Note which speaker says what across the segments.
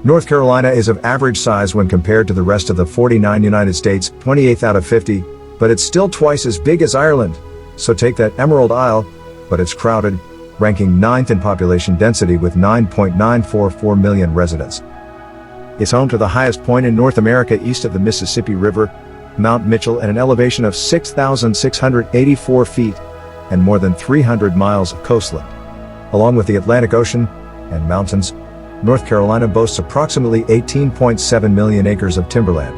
Speaker 1: North Carolina is of average size when compared to the rest of the 49 United States, 28th out of 50, but it's still twice as big as Ireland. So take that Emerald Isle, but it's crowded, ranking 9th in population density with 9.944 million residents. It's home to the highest point in North America east of the Mississippi River, Mount Mitchell, at an elevation of 6,684 feet and more than 300 miles of coastline. Along with the Atlantic Ocean and mountains, North Carolina boasts approximately 18.7 million acres of timberland.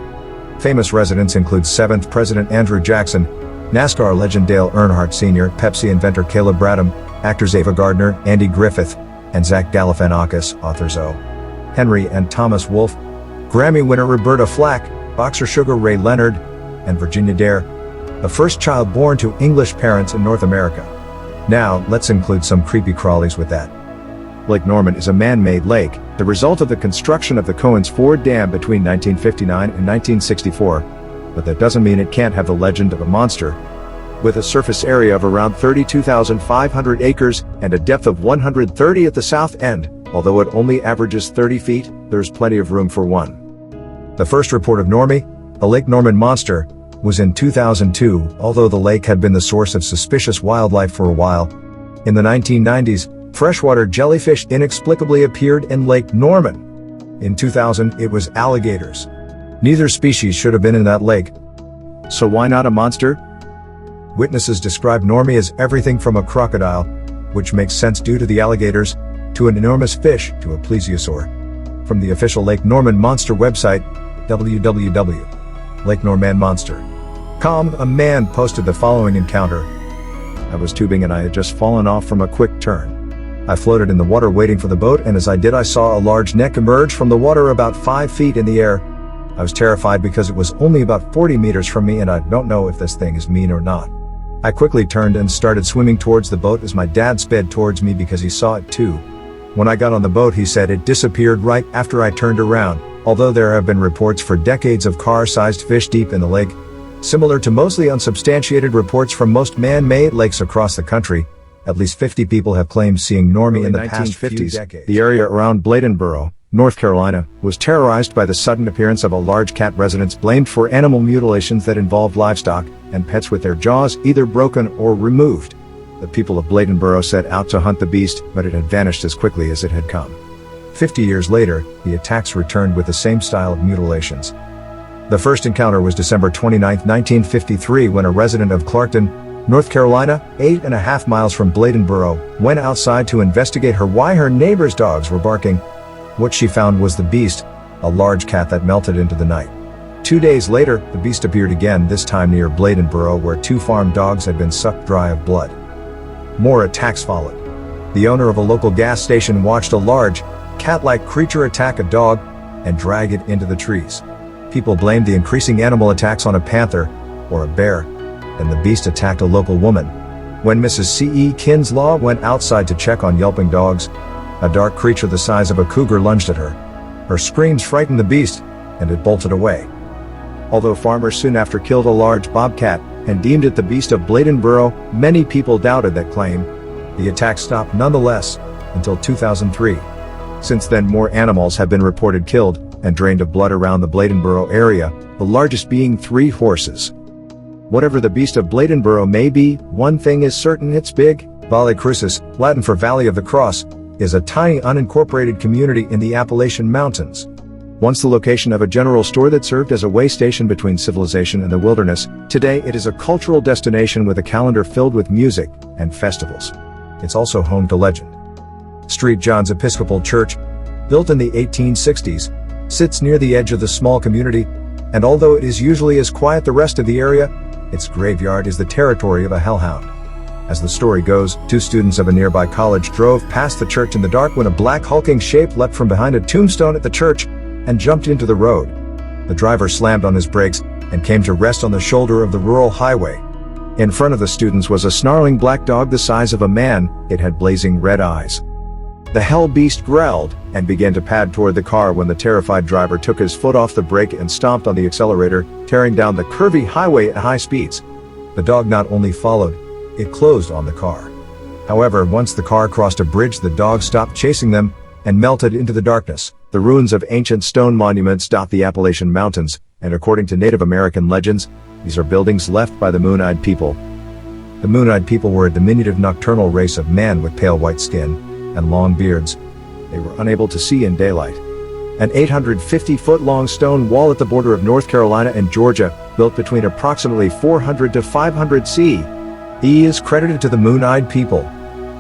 Speaker 1: Famous residents include 7th President Andrew Jackson, NASCAR legend Dale Earnhardt Sr., Pepsi inventor Caleb Bradham, actors Ava Gardner, Andy Griffith, and Zach Galifianakis, authors O. Henry and Thomas Wolfe, Grammy winner Roberta Flack, boxer Sugar Ray Leonard, and Virginia Dare, the first child born to English parents in North America. Now, let's include some creepy crawlies with that. Lake Norman is a man-made lake, the result of the construction of the Cohen's Ford Dam between 1959 and 1964, but that doesn't mean it can't have the legend of a monster. With a surface area of around 32,500 acres and a depth of 130 at the south end, although it only averages 30 feet, there's plenty of room for one. The first report of Normie, a Lake Norman monster, was in 2002, although the lake had been the source of suspicious wildlife for a while. In the 1990s, freshwater jellyfish inexplicably appeared in Lake Norman. In 2000, it was alligators. Neither species should have been in that lake. So why not a monster? Witnesses describe Normie as everything from a crocodile, which makes sense due to the alligators, to an enormous fish, to a plesiosaur. From the official Lake Norman Monster website, www.lakenormanmonster.com, a man posted the following encounter. I was tubing and I had just fallen off from a quick turn. I floated in the water waiting for the boat, and as I did I saw a large neck emerge from the water about 5 feet in the air. I was terrified because it was only about 40 meters from me and I don't know if this thing is mean or not. I quickly turned and started swimming towards the boat as my dad sped towards me because he saw it too. When I got on the boat, he said it disappeared right after I turned around, although there have been reports for decades of car-sized fish deep in the lake. Similar to mostly unsubstantiated reports from most man-made lakes across the country, at least 50 people have claimed seeing Normie in the past 50 decades. The area around Bladenboro, North Carolina, was terrorized by the sudden appearance of a large cat. Residents blamed for animal mutilations that involved livestock and pets with their jaws either broken or removed. The people of Bladenboro set out to hunt the beast, but it had vanished as quickly as it had come. 50 years later, the attacks returned with the same style of mutilations. The first encounter was December 29, 1953, when a resident of Clarkton, North Carolina, 8.5 miles from Bladenboro, went outside to investigate why her neighbor's dogs were barking. What she found was the beast, a large cat that melted into the night. 2 days later, the beast appeared again, this time near Bladenboro, where 2 farm dogs had been sucked dry of blood. More attacks followed. The owner of a local gas station watched a large, cat-like creature attack a dog and drag it into the trees. People blamed the increasing animal attacks on a panther or a bear. Then the beast attacked a local woman. When Mrs. C.E. Kinslaw went outside to check on yelping dogs, a dark creature the size of a cougar lunged at her. Her screams frightened the beast, and it bolted away. Although farmers soon after killed a large bobcat and deemed it the beast of Bladenboro, many people doubted that claim. The attack stopped nonetheless until 2003. Since then, more animals have been reported killed and drained of blood around the Bladenboro area, the largest being 3 horses. Whatever the beast of Bladenboro may be, one thing is certain: it's big. Valle Crucis, Latin for Valley of the Cross, is a tiny unincorporated community in the Appalachian Mountains. Once the location of a general store that served as a way station between civilization and the wilderness, today it is a cultural destination with a calendar filled with music and festivals. It's also home to legend. St. John's Episcopal Church, built in the 1860s, sits near the edge of the small community, and although it is usually as quiet the rest of the area, its graveyard is the territory of a hellhound. As the story goes, 2 students of a nearby college drove past the church in the dark when a black hulking shape leapt from behind a tombstone at the church and jumped into the road. The driver slammed on his brakes and came to rest on the shoulder of the rural highway. In front of the students was a snarling black dog the size of a man. It had blazing red eyes. The hell beast growled and began to pad toward the car when the terrified driver took his foot off the brake and stomped on the accelerator, tearing down the curvy highway at high speeds. The dog not only followed, it closed on the car. However, once the car crossed a bridge, the dog stopped chasing them and melted into the darkness. The ruins of ancient stone monuments dot the Appalachian Mountains, and according to Native American legends, these are buildings left by the Moon-Eyed People. The Moon-Eyed People were a diminutive nocturnal race of man with pale white skin and long beards. They were unable to see in daylight. An 850-foot-long stone wall at the border of North Carolina and Georgia, built between approximately 400 to 500 CE, is credited to the Moon-Eyed People.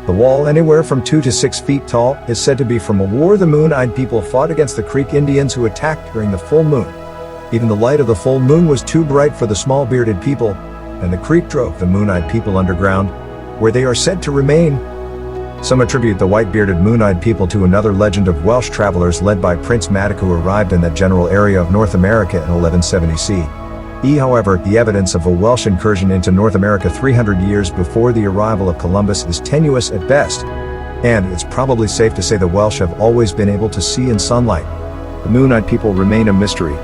Speaker 1: The wall, anywhere from 2 to 6 feet tall, is said to be from a war the Moon-Eyed People fought against the Creek Indians who attacked during the full moon. Even the light of the full moon was too bright for the small bearded people, and the Creek drove the Moon-Eyed People underground, where they are said to remain. Some attribute the white-bearded Moon-Eyed People to another legend of Welsh travelers led by Prince Madoc who arrived in that general area of North America in 1170 CE. However, the evidence of a Welsh incursion into North America 300 years before the arrival of Columbus is tenuous at best, and it's probably safe to say the Welsh have always been able to see in sunlight. The Moon-Eyed People remain a mystery,